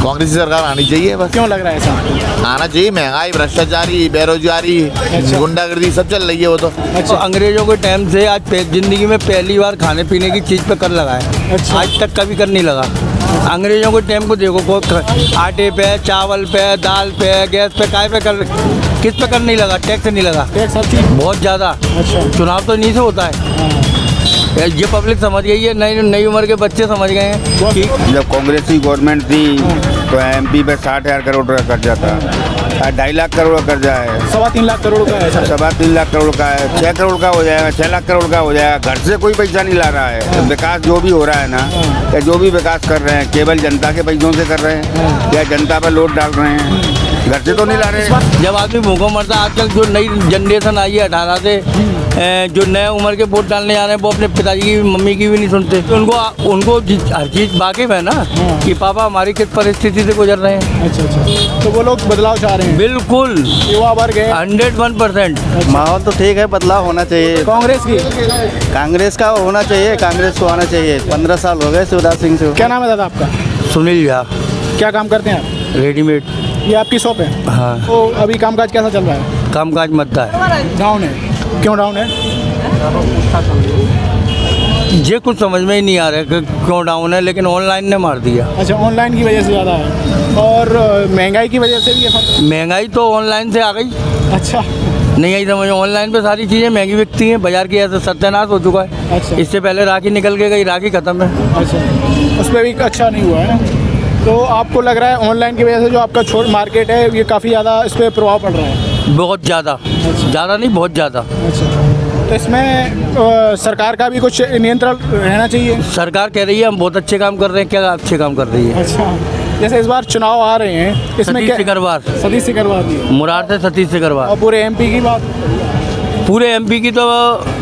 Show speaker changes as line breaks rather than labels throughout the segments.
कांग्रेस की सरकार आनी चाहिए बस।
क्यों लग रहा है ऐसा?
आना चाहिए। महंगाई, भ्रष्टाचारी, बेरोजगारी, गुंडागर्दी सब चल रही है वो तो।
तो अंग्रेजों के टाइम से आज जिंदगी में पहली बार खाने पीने की चीज़ पे कर लगा है। आज तक कभी कर नहीं लगा। अंग्रेजों के टाइम को देखो, आटे पे, चावल पे, दाल पे, गैस पे, काय पे कर, किस पे कर नहीं लगा? टैक्स नहीं लगा।
टैक्स हर चीज
बहुत ज़्यादा।
अच्छा।
चुनाव तो नहीं से होता है। ये पब्लिक समझ गई है, नई उम्र के बच्चे समझ गए हैं कि
जब कांग्रेस की गवर्नमेंट थी तो एमपी पे 60,000 करोड़ का कर्जा था। 2.5 लाख करोड़ का कर्जा है।
3.25 लाख करोड़ का है।
3.25 लाख करोड़ का है। 6 करोड़ का हो जाएगा, 6 लाख करोड़ का हो जाएगा। घर से कोई पैसा नहीं ला रहा है। विकास जो भी हो रहा है ना, या जो भी विकास कर रहे हैं केवल जनता के पैसों से कर रहे हैं या जनता पर लोड डाल रहे हैं, घर से तो नहीं ला रहे।
जब आदमी भूखों मरता, आजकल जो नई जनरेशन आई है 18 से, जो नए उम्र के वोट डालने आ रहे हैं, वो अपने पिताजी की मम्मी की भी नहीं सुनते। तो उनको हर चीज़ वाकिफ है ना कि पापा हमारी किस परिस्थिति से गुजर रहे हैं।
अच्छा। तो वो लोग बदलाव चाह रहे हैं।
बिल्कुल,
युवा वर्ग है।
101%।
माहौल तो ठीक है, बदलाव होना चाहिए।
कांग्रेस
का होना चाहिए, कांग्रेस को आना चाहिए। 15 साल हो गए शिवराज सिंह से।
क्या नाम है दादा आपका?
सुनील झा।
क्या काम करते हैं आप?
रेडीमेड।
ये आपकी शॉप है?
हाँ।
तो अभी कामकाज कैसा चल रहा है?
कामकाज मद्दा है,
डाउन है। क्यों डाउन है?
ये कुछ समझ में ही नहीं आ रहा है कि क्यों डाउन है, लेकिन ऑनलाइन ने मार दिया।
अच्छा, ऑनलाइन की वजह से ज़्यादा है और महंगाई की वजह से भी है।
महंगाई तो ऑनलाइन से आ गई।
अच्छा।
नहीं आई समझ। ऑनलाइन पे सारी चीज़ें महंगी बिकती हैं। बाजार की ऐसा सत्यानाश हो चुका है।
अच्छा।
इससे पहले राखी निकल के गई, राखी ख़त्म है।
अच्छा, उस पर भी अच्छा नहीं हुआ है ना। तो आपको लग रहा है ऑनलाइन की वजह से जो आपका छोट मार्केट है ये काफ़ी ज़्यादा इस पर प्रभाव पड़ रहा है?
बहुत ज़्यादा। ज़्यादा नहीं, बहुत ज़्यादा।
अच्छा। तो इसमें सरकार का भी कुछ नियंत्रण रहना चाहिए।
सरकार कह रही है हम बहुत अच्छे काम कर रहे हैं। क्या अच्छे काम कर रही है?
अच्छा। जैसे इस बार चुनाव आ रहे हैं, इसमें क्या? सतीश सिकरवार दी।
मुरार से सतीश सिकरवार।
और पूरे एमपी की बात?
पूरे एमपी की तो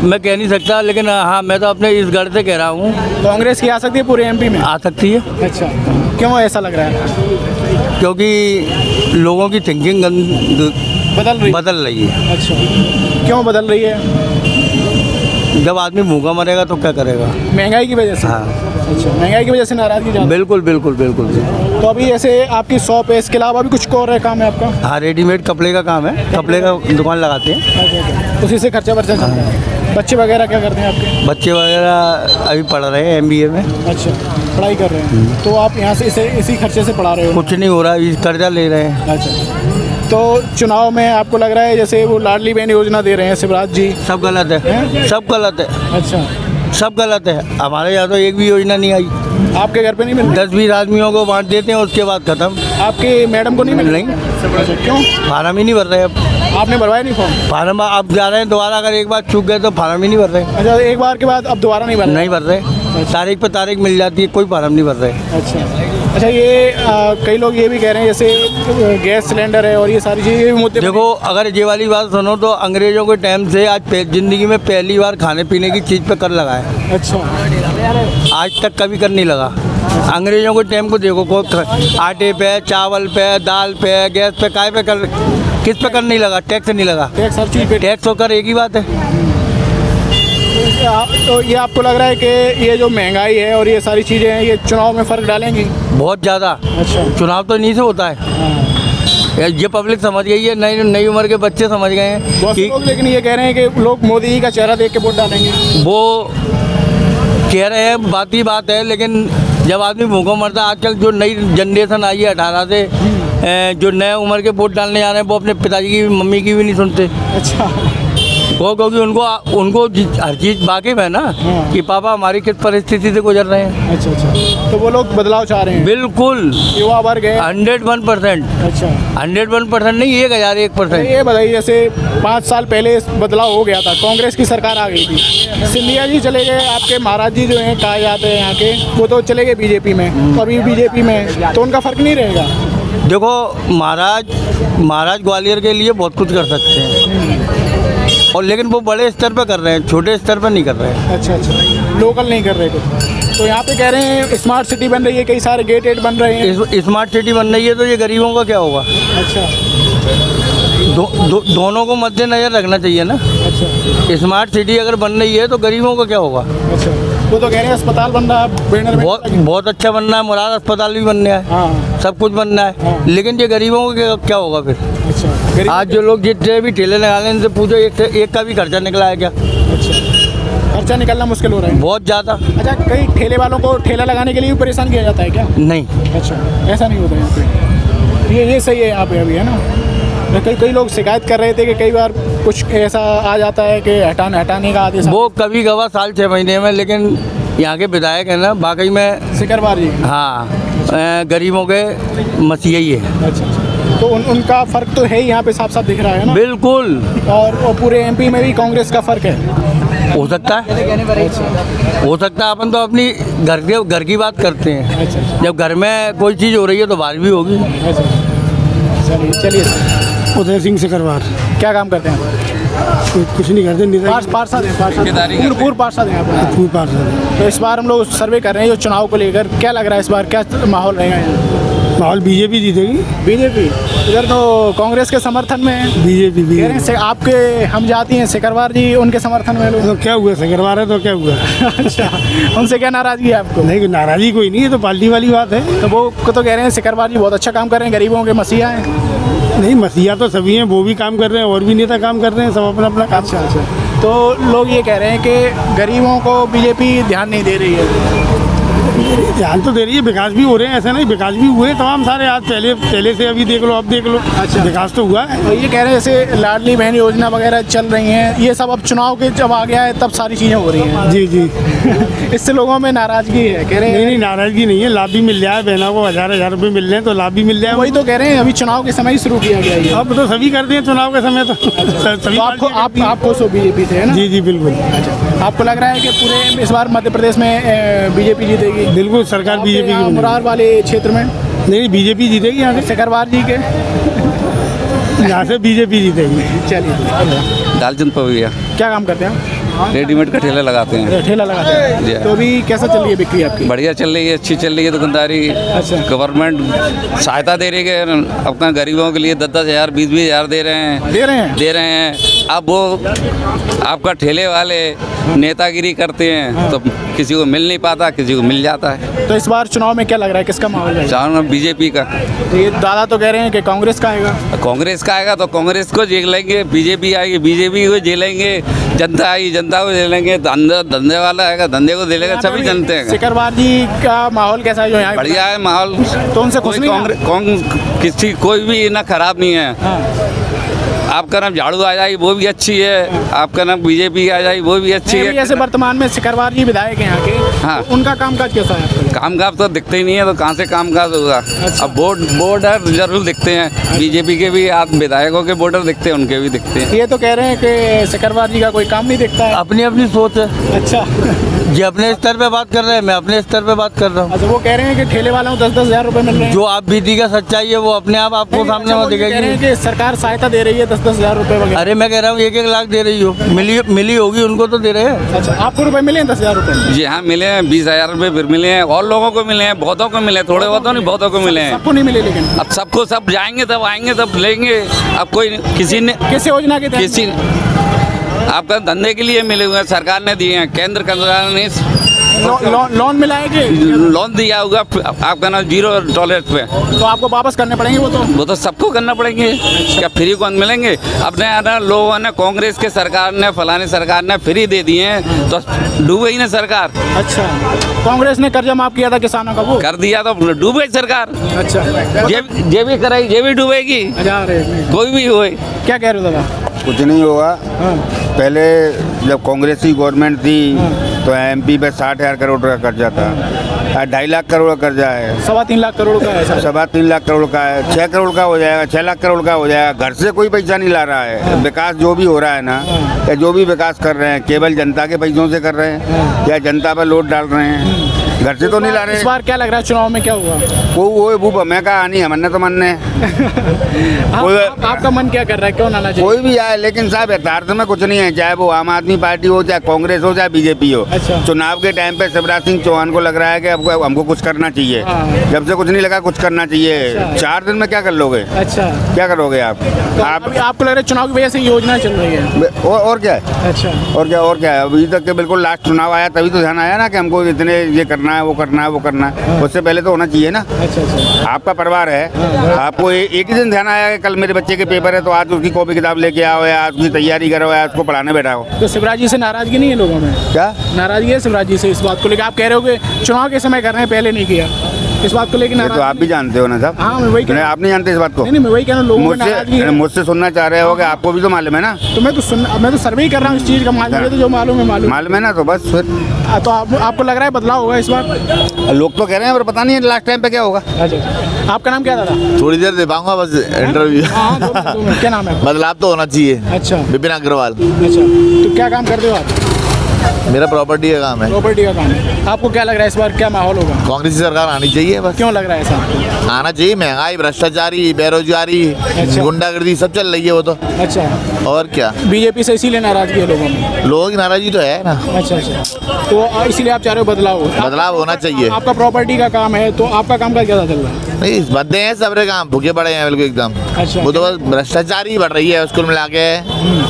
मैं कह नहीं सकता, लेकिन हाँ मैं तो अपने इस गढ़ से कह रहा हूँ।
कांग्रेस की आ सकती है पूरे एमपी में?
आ सकती है।
अच्छा, क्यों ऐसा लग रहा है?
क्योंकि लोगों की थिंकिंग बदल रही है।
अच्छा, क्यों बदल रही है?
जब आदमी भूखा मरेगा तो क्या करेगा?
महंगाई की वजह से?
हाँ।
अच्छा, महंगाई की वजह से नाराजगी ज़्यादा?
बिल्कुल बिल्कुल बिल्कुल।
तो अभी ऐसे आपकी शॉप है, इसके अलावा भी कुछ और है काम है आपका?
हाँ, रेडीमेड कपड़े का काम है। कपड़े का दुकान लगाते हैं।
अच्छा, उसी से खर्चा वर्चा चलता है। बच्चे वगैरह क्या करते हैं आपके?
बच्चे वगैरह अभी पढ़ रहे हैं MBA में।
अच्छा, पढ़ाई कर रहे हैं। तो आप यहाँ से इसी खर्चे से पढ़ा रहे हो?
कुछ नहीं हो रहा, कर्जा ले रहे हैं।
अच्छा, तो चुनाव में आपको लग रहा है जैसे वो लाडली बहन योजना दे रहे हैं शिवराज जी,
सब गलत है? सब गलत है।
अच्छा, सब
गलत है। हमारे यहाँ तो एक भी योजना नहीं आई।
आपके घर पे नहीं मिल?
10-20 आदमियों को बांट देते हैं, उसके बाद खत्म।
आपके मैडम को नहीं मिल?
नहीं।
अच्छा, क्यों?
फार्म ही नहीं भर रहे। अब
आपने भरवाया नहीं फॉर्म?
फार्म अब जा रहे हैं दोबारा, अगर एक बार चूक गए तो फार्म ही नहीं भर रहे।
अच्छा, एक बार के बाद अब दोबारा नहीं भर रहे?
नहीं भर रहे। तारीख पे तारीख मिल जाती है, कोई फार्म नहीं भर रहे।
अच्छा, ये कई लोग ये भी कह रहे हैं जैसे गैस सिलेंडर है और ये सारी चीज़ें मुद्दे।
देखो, अगर ये वाली बात सुनो तो अंग्रेजों के टाइम से आज जिंदगी में पहली बार खाने पीने की चीज़ पे कर लगा है।
अच्छा।
आज तक कभी कर नहीं लगा। अंग्रेजों के टाइम को देखो, आटे पे, चावल पे, दाल पे, गैस पे, काय पे कर, किस पे कर नहीं लगा? टैक्स नहीं लगा।
टैक्स हर चीज़ पे।
टैक्स होकर एक ही बात है।
तो ये आपको लग रहा है कि ये जो महंगाई है और ये सारी चीज़ें हैं ये चुनाव में फ़र्क डालेंगी?
बहुत ज़्यादा।
अच्छा।
चुनाव तो नहीं से होता है। ये पब्लिक समझ गई है, नई उम्र के बच्चे समझ गए हैं कि
लोग, लेकिन ये कह रहे हैं कि लोग मोदी जी का चेहरा देख के वोट डालेंगे।
वो कह रहे हैं, बात ही बात है, लेकिन जब आदमी भूखों मरता, आजकल जो नई जनरेशन आई है 18 से, जो नए उम्र के वोट डालने आ रहे हैं, वो अपने पिताजी की मम्मी की भी नहीं सुनते।
अच्छा।
वो क्योंकि उनको हर चीज़ वाकिफ है ना कि पापा हमारी किस परिस्थिति से गुजर रहे हैं।
अच्छा अच्छा, तो वो लोग बदलाव चाह रहे हैं।
बिल्कुल,
युवा वर्ग है।
101%। अच्छा, 101% नहीं, 1001%।
ये बताइए, जैसे 5 साल पहले बदलाव हो गया था, कांग्रेस की सरकार आ गई थी, सिंधिया जी चले गए, आपके महाराज जी जो हैं कहा जाते हैं यहाँ के, वो तो चले गए बीजेपी में, तो अभी बीजेपी में, तो उनका फ़र्क नहीं रहेगा?
देखो, महाराज ग्वालियर के लिए बहुत कुछ कर सकते हैं, और लेकिन वो बड़े स्तर पर कर रहे हैं, छोटे स्तर पर नहीं कर रहे हैं। अच्छा अच्छा, लोकल नहीं कर रहे कुछ। तो यहाँ पे कह रहे हैं स्मार्ट सिटी बन रही है, कई सारे गेट बन रहे हैं। स्मार्ट सिटी बन रही है तो ये गरीबों का क्या होगा?
अच्छा,
दोनों को मद्देनजर रखना चाहिए ना। अच्छा, स्मार्ट सिटी अगर बन रही है तो गरीबों का क्या होगा? अच्छा,
वो तो कह रहे हैं अस्पताल बन रहा है, बैनर में
बहुत अच्छा बनना है, मुराद अस्पताल भी बनना है,
हाँ।
सब कुछ बनना है,
हाँ।
लेकिन ये गरीबों को क्या होगा फिर?
अच्छा, गरीब-
आज जो लोग जितने भी ठेले लगाने इनसे पूछो, एक का भी खर्चा निकला है क्या?
अच्छा, खर्चा निकलना मुश्किल हो रहा है।
बहुत ज़्यादा।
अच्छा, कई ठेले वालों को ठेला लगाने के लिए भी परेशान किया जाता है क्या?
नहीं,
अच्छा, ऐसा नहीं होता यहाँ पे। ये सही है यहाँ पे अभी, है ना? कई लोग शिकायत कर रहे थे कि कई बार कुछ ऐसा आ जाता है कि हटाने का आदेश।
वो कभी कभार साल 6 महीने में, लेकिन यहाँ के विधायक है ना, वाकई में
सिकरवार जी।
हाँ गरीबों के मसीहा ही है।
अच्छा, तो उनका फर्क तो है ही यहाँ पे, साफ साफ दिख रहा है ना।
बिल्कुल।
और पूरे एमपी में भी कांग्रेस का फर्क है।
हो सकता है, हो सकता है। अपन तो अपनी घर की बात करते हैं।
अच्छा,
जब घर में कोई चीज़ हो रही है तो बाहर भी होगी।
चलिए।
उदय सिंह सिकरवार।
क्या काम करते हैं?
कुछ नहीं करते,
पार्षद हैं, पूर्व पार्षद हैं आप।
पूर्व पार्षद।
तो इस बार हम लोग सर्वे कर रहे हैं जो चुनाव को लेकर, क्या लग रहा है इस बार क्या माहौल रहेगा यहाँ?
माहौल बीजेपी जीतेगी।
बीजेपी इधर तो कांग्रेस के समर्थन में है।
बीजेपी
कह रहे हैं आपके हम जाती हैं सिकरवार जी उनके समर्थन में लोग।
तो क्या हुआ, सिकरवार है तो क्या हुआ?
अच्छा, उनसे क्या नाराजगी है आपको?
नहीं, नाराजगी कोई नहीं है, तो पार्टी वाली बात है।
तो वो तो कह रहे हैं सिकरवार जी बहुत अच्छा काम कर रहे हैं, गरीबों के मसीहा हैं।
नहीं, मसीहा तो सभी हैं, वो भी काम कर रहे हैं और भी नेता काम कर रहे हैं, सब अपना अपना काम।
अच्छा, तो लोग ये कह रहे हैं कि गरीबों को बीजेपी ध्यान नहीं दे रही है।
ध्यान तो दे रही है, विकास भी हो रहे हैं, ऐसा नहीं, विकास भी हुए तमाम सारे। आज पहले से अभी देख लो, अब देख लो।
अच्छा,
विकास तो हुआ है।
तो ये कह रहे हैं जैसे लाडली बहन योजना वगैरह चल रही हैं, ये सब अब चुनाव के जब आ गया है तब सारी चीज़ें हो रही हैं।
जी जी।
इससे लोगों में नाराजगी है, कह रहे हैं।
नहीं, नाराजगी नहीं है, लाभ भी मिल जाए, बहनों को 1000 रुपये मिल रहे हैं तो लाभ भी मिल जाए।
वही तो कह रहे हैं, अभी चुनाव के समय ही शुरू किया गया है।
अब तो सभी करते हैं चुनाव के समय, तो सभी।
तो आप खुश हो बीजेपी से, है ना?
जी जी बिल्कुल।
अच्छा, आपको लग रहा है कि पूरे इस बार मध्य प्रदेश में बीजेपी जीतेगी?
बिल्कुल, सरकार बीजेपी की।
मुरार वाले क्षेत्र में
नहीं, बीजेपी जीतेगी यहाँ से।
सिकरवार जी के
यहाँ से बीजेपी जीतेगी।
चलिए।
दालचंद पविया
क्या काम करते हैं?
रेडीमेड का ठेला लगाते हैं।
ठेला लगाते हैं।
जी।
तो अभी कैसा चल रही है बिक्री आपकी?
बढ़िया चल रही है, अच्छी चल रही है दुकानदारी।
अच्छा।
गवर्नमेंट सहायता दे रही है अपना गरीबों के लिए, 10-10 हज़ार 20-20 हज़ार दे रहे हैं। अब वो आपका ठेले वाले नेतागिरी करते हैं तो किसी को मिल नहीं पाता, किसी को मिल जाता है।
तो इस बार चुनाव में क्या लग रहा है, किसका माहौल है?
चाहूँगा बीजेपी का।
तो ये दादा तो कह रहे हैं कि कांग्रेस का आएगा।
कांग्रेस का आएगा तो कांग्रेस को जेल लेंगे, बीजेपी आएगी बीजेपी को जेलेंगे, जनता आएगी जनता को जेलेंगे, धंधे वाला आएगा धंधे को जेलेगा, सभी जनते हैं।
सिकरवार जी का माहौल कैसा है जो यहाँ?
बढ़िया है माहौल।
तो उनसे खुश नहीं?
कोई भी ना खराब नहीं है। आपका नाम झाड़ू आ जाएगी वो भी अच्छी है, आपका नाम बीजेपी आ जाएगी वो भी अच्छी है।
जैसे वर्तमान में सिकरवार जी विधायक हैं यहाँ के,
हाँ।
तो उनका कामकाज कैसा है आपको?
कामकाज तो दिखते ही नहीं है, तो कहाँ से कामकाज होगा?
अच्छा।
अब बॉर्डर जरूर दिखते हैं, बीजेपी के भी आप विधायकों के बॉर्डर दिखते हैं, उनके भी दिखते हैं।
ये तो कह रहे हैं कि सिकरवार जी का कोई काम नहीं दिखता है।
अपनी अपनी सोच है।
अच्छा,
ये अपने स्तर पे बात कर रहे हैं, मैं अपने स्तर पे बात कर रहा हूँ।
अच्छा, वो कह रहे हैं कि ठेले वालों को 10-10 हज़ार रुपये मिल रहे हैं।
जो आप बीती का सच्चाई है वो अपने आप आपको सामने में
कह रहे हैं
दिखेगी।
कि सरकार सहायता दे रही है 10-10 हज़ार रुपये वगैरह।
अरे मैं कह रहा हूँ 1-1 लाख दे रही हो, मिली होगी उनको तो दे रहे हैं।
अच्छा, आपको रुपए मिले हैं 10,000 रुपये?
जी हाँ, मिले हैं 20,000 रुपये फिर मिले हैं, और लोगों को मिले हैं, बहुतों को मिले हैं, थोड़े बहुतों नहीं, बहुतों को मिले हैं।
सबको नहीं मिले लेकिन?
अब सबको सब जाएंगे तब आएंगे तब लेंगे। अब कोई किसी ने
किस योजना के तहत?
किसी आपका धंधे के लिए मिले हुए हैं, सरकार ने दिए हैं, केंद्र सरकार ने
लोन मिला है कि?
लोन दिया होगा आपका नाम 0 टॉलरेंस पे,
तो आपको वापस करने पड़ेंगे वो तो
सबको करना पड़ेंगे। क्या फ्री कौन मिलेंगे? अपने ना लोगों ने, कांग्रेस के सरकार ने, फलानी सरकार ने फ्री दे दिए हैं तो डूब गई ना सरकार।
अच्छा, कांग्रेस ने कर्जा माफ किया था किसानों का, वो
कर दिया तो डूब गई सरकार।
अच्छा,
जे भी कराई जे भी डूबेगी, कोई भी हो।
क्या कह रहे हो दादा?
कुछ नहीं होगा।
हाँ।
पहले जब कांग्रेस की गवर्नमेंट थी तो एमपी पे 60,000 करोड़ का कर्जा था, 2.5 लाख करोड़ का कर्जा है,
3.25 लाख करोड़ का है सर।
3.25 लाख करोड़ का है, 6 करोड़ का हो जाएगा, 6 लाख करोड़ का हो जाएगा। घर से कोई पैसा नहीं ला रहा है। विकास जो भी हो रहा है ना, या जो भी विकास कर रहे हैं केवल जनता के पैसों से कर रहे हैं या जनता पर लोड डाल रहे हैं। घर से तो नहीं ला
इस
रहे।
बार क्या लग रहा है चुनाव में क्या हुआ?
वो बूब मैं कहा नहीं, हमने तो मन ने
आपका मन क्या कर रहा है, क्यों आना चाहिए?
कोई भी आए, लेकिन साहब यथार्थ में कुछ नहीं है, चाहे वो आम आदमी पार्टी हो, चाहे कांग्रेस हो, चाहे बीजेपी हो।
अच्छा।
चुनाव के टाइम पे शिवराज सिंह चौहान को लग रहा है कि अब हमको कुछ करना चाहिए।
हाँ।
जब से कुछ नहीं लगा कुछ करना चाहिए।
अच्छा।
4 दिन में क्या कर लोगे?
अच्छा,
क्या करोगे आप?
तो अभी आपको लग रहा है चुनाव की वजह से योजना चल रही है?
और क्या है?
अच्छा,
और क्या है? अभी तक के बिल्कुल लास्ट चुनाव आया तभी तो ध्यान आया ना कि हमको इतने ये करना है, वो करना है, वो करना है। उससे पहले तो होना चाहिए ना।
अच्छा अच्छा।
आपका परिवार है, आपको एक ही दिन ध्यान आया कि कल मेरे बच्चे के पेपर है तो आज उसकी कॉपी किताब लेके आओ, या आज उसकी तैयारी करो, या उसको पढ़ाने बैठाओ।
तो शिवराज जी से नाराजगी नहीं है लोगों में?
क्या
नाराजगी है शिवराज जी से इस बात को लेकर? आप कह रहे हो कि चुनाव के समय कर रहे हैं, पहले नहीं किया, इस बात को लेकर
ये
नाराज?
तो आप भी जानते हो ना साहब।
हाँ, मैं वही कह रहा हूं।
आप नहीं जानते इस बात को?
नहीं, मैं वही कह रहा हूँ, लोगों में नाराजगी है।
मुझसे सुनना चाह रहे हो कि आपको भी तो मालूम है ना।
तो मैं तो सर्वे ही कर रहा हूँ इस चीज़ का, मुझे तो जो मालूम है
मालूम है ना, तो बस फिर
तो आपको लग रहा है बदलाव होगा इस बार?
लोग तो कह रहे हैं पर पता नहीं है लास्ट टाइम पे क्या होगा।
अच्छा, आपका नाम क्या दादा?
थोड़ी देर दे पाऊंगा बस इंटरव्यू।
हाँ, 2 मिनट। क्या नाम है?
बदलाव तो होना चाहिए।
अच्छा,
विपिन अग्रवाल।
अच्छा, तो क्या काम करते हो आप?
मेरा प्रॉपर्टी का काम है।
प्रॉपर्टी का काम है। आपको क्या लग रहा है इस बार क्या माहौल होगा?
कांग्रेस की सरकार आनी चाहिए बस।
क्यों लग रहा है ऐसा?
आना चाहिए। महंगाई, भ्रष्टाचारी, बेरोजगारी,
अच्छा।
गुंडागर्दी सब चल रही है वो तो।
अच्छा,
और क्या,
बीजेपी से इसीलिए नाराजगी है लोगों में?
लोगों की नाराजगी तो है ना।
अच्छा अच्छा, तो इसीलिए आप चाह रहे हो बदलाव हो?
बदलाव होना चाहिए।
आपका प्रॉपर्टी का काम है, तो आपका काम का क्या चल रहा है?
नहीं, बंदे हैं सबरे काम, भूखे पड़े हैं बिल्कुल एकदम।
अच्छा।
वो तो बस भ्रष्टाचारी बढ़ रही है, उसको मिला के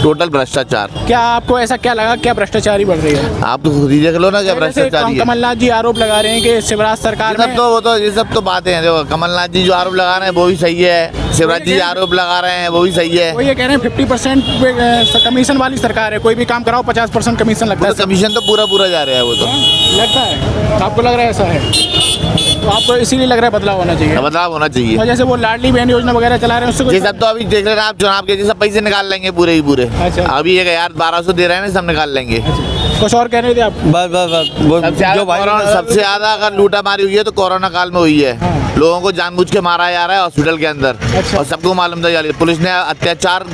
टोटल भ्रष्टाचार।
क्या आपको ऐसा क्या लगा, क्या भ्रष्टाचारी बढ़ रही है?
आप तो खुद ही देख लो ना क्या
जैसे
भ्रष्टाचारी है।
कमलनाथ जी आरोप लगा रहे हैं कि शिवराज सरकार में
ये सब तो बातें हैं। देखो, कमलनाथ जी जो आरोप लगा रहे हैं वो भी सही है, शिवराज जी आरोप लगा रहे हैं वो भी सही है।
वो ये कह रहे हैं 50% कमीशन वाली सरकार है, कोई भी काम कराओ 50% कमीशन लगता है।
कमीशन तो पूरा जा रहा है वो तो।
लगता है, आपको लग रहा है ऐसा है? तो आपको इसीलिए लग रहा है बदलाव होना चाहिए?
बदलाव होना चाहिए।
तो जैसे वो लाडली बहन योजना वगैरह चला रहे हैं उससे
ये सब तो अभी देख रहे हैं आप, चुनाव के सब पैसे निकाल लेंगे पूरे ही पूरे।
अच्छा।
अभी 1200 दे रहे हैं ना, सब निकाल लेंगे।
कुछ और कह रहे थे आप?
बस वो
सबसे ज्यादा अगर लूटा मारी हुई है तो कोरोना काल में हुई है।
हाँ।
लोगों को जानबूझ के मारा जा रहा है हॉस्पिटल के अंदर।
अच्छा।
और सबको मालूम था, पुलिस ने अत्याचार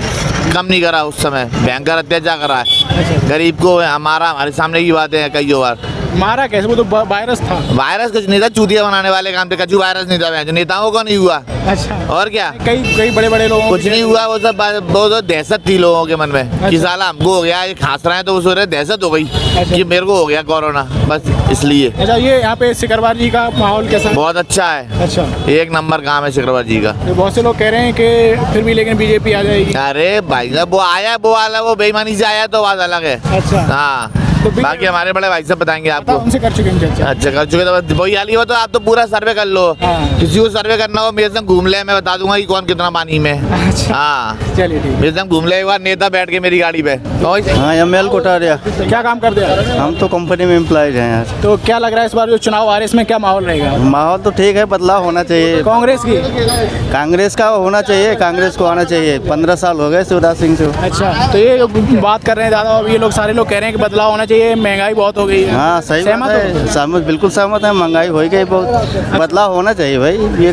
कम नहीं करा उस समय, भयंकर अत्याचार करा है।
अच्छा।
गरीब को हमारे सामने की बातें हैं कई बार।
मारा कैसे? वो तो वायरस था।
वायरस कुछ नहीं था, चूतिया बनाने वाले काम पे कचू वायरस नहीं था, जो नेताओं को नहीं हुआ।
अच्छा,
और क्या,
कई बड़े लोगों
कुछ नहीं हुआ। वो सब बहुत दहशत थी लोगों के मन में कि साला हमको हो गया, ये खांस रहे हैं तो वो सोच रहे दहशत हो गई कि मेरे को हो गया कोरोना, बस इसलिए।
अच्छा, ये यहाँ पे सिकरवार जी का माहौल कैसा है?
बहुत अच्छा है।
अच्छा,
एक नंबर काम है शिकरवार जी का।
तो बहुत से लोग कह रहे हैं कि फिर भी लेकिन बीजेपी आ जाएगी।
अरे भाई साहब, वो आया वो वाला, वो बेईमानी से आया तो बात अलग है।
अच्छा,
हाँ,
तो
बाकी हमारे बड़े भाई साहब बताएंगे आपको।
उनसे कर चुके हैं चर्चा?
अच्छा, कर चुके तो वही हाल ही हो। तो आप तो पूरा सर्वे कर लो।
हाँ।
किसी को सर्वे करना हो मेरे संग घूम ले, मैं बता दूंगा कि कौन कितना पानी में।
अच्छा।
हाँ,
चलिए ठीक।
मेरे संग घूम ले एक बार, नेता बैठ के मेरी गाड़ी पे।
हाँ, ML कोठारिया।
क्या काम करते हैं आप?
हम तो कंपनी में एम्प्लॉयज हैं यार।
तो क्या लग रहा है इस बार जो चुनाव आ रहे हैं इसमें क्या माहौल रहेगा?
माहौल तो ठीक है, बदलाव होना चाहिए।
कांग्रेस की?
कांग्रेस का होना चाहिए, कांग्रेस को आना चाहिए। 15 साल हो गए शिवराज सिंह से।
अच्छा, तो ये जो बात कर रहे हैं दादा, अब ये लोग सारे लोग कह रहे हैं कि बदलाव होना चाहिए, महंगाई बहुत हो गई है।
हाँ, सही बात
सहमत
है।
हो?
सहमत, बिल्कुल सहमत है। महंगाई हो गई बहुत, बदलाव होना चाहिए भाई। ये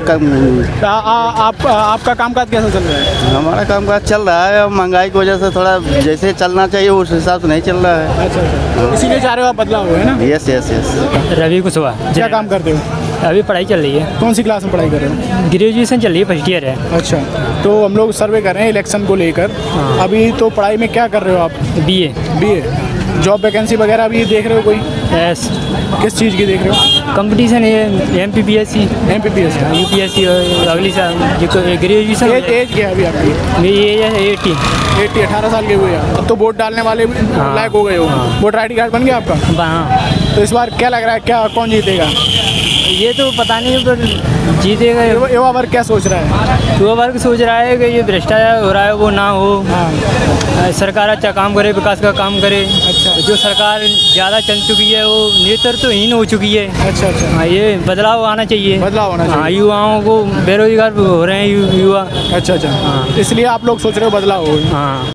आपका कामकाज कैसा चल रहा है?
हमारा कामकाज चल रहा है, महंगाई की वजह से थोड़ा जैसे चलना चाहिए उस हिसाब से नहीं चल रहा है।
अच्छा, इसीलिए चाह रहे हो आप बदलाव हो, है ना?
Yes yes yes.
Ravi Kushwaha.
क्या काम करते हो?
अभी पढ़ाई चल रही है।
कौन सी क्लास में पढ़ाई कर रहे हो?
ग्रेजुएशन चल रही है, फर्स्ट ईयर है।
अच्छा, तो हम लोग सर्वे कर रहे हैं इलेक्शन को लेकर। अभी तो पढ़ाई में क्या कर रहे हो आप? BA। जॉब वैकेंसी वगैरह अभी देख रहे हो कोई?
यस।
किस चीज़ की देख रहे हो?
कंपटीशन है MPPSC
का?
UPSC अगली साल ग्रेजुएशन।
एज क्या है अभी आपकी?
मेरी एज है 80।
18 साल के हुए हैं। अब तो वोट डालने वाले लायक हो गए हो। वोटर ID कार्ड बन गया आपका?
हाँ।
तो इस बार क्या लग रहा है, क्या कौन जीतेगा?
ये तो पता नहीं, पर जीतेगा।
युवा वर्ग क्या सोच रहा है?
युवा वर्ग सोच रहा है कि ये भ्रष्टाचार हो रहा है वो ना हो। सरकार अच्छा काम करे, विकास का काम करे।
अच्छा,
जो सरकार ज़्यादा चल चुकी है वो नेतृत्वहीन हो चुकी है।
अच्छा अच्छा।
हाँ, ये बदलाव आना चाहिए।
बदलाव होना चाहिए।
हाँ, युवाओं को बेरोजगार हो रहे हैं युवा।
अच्छा अच्छा, इसलिए आप लोग सोच रहे हो बदलाव हो?
हाँ।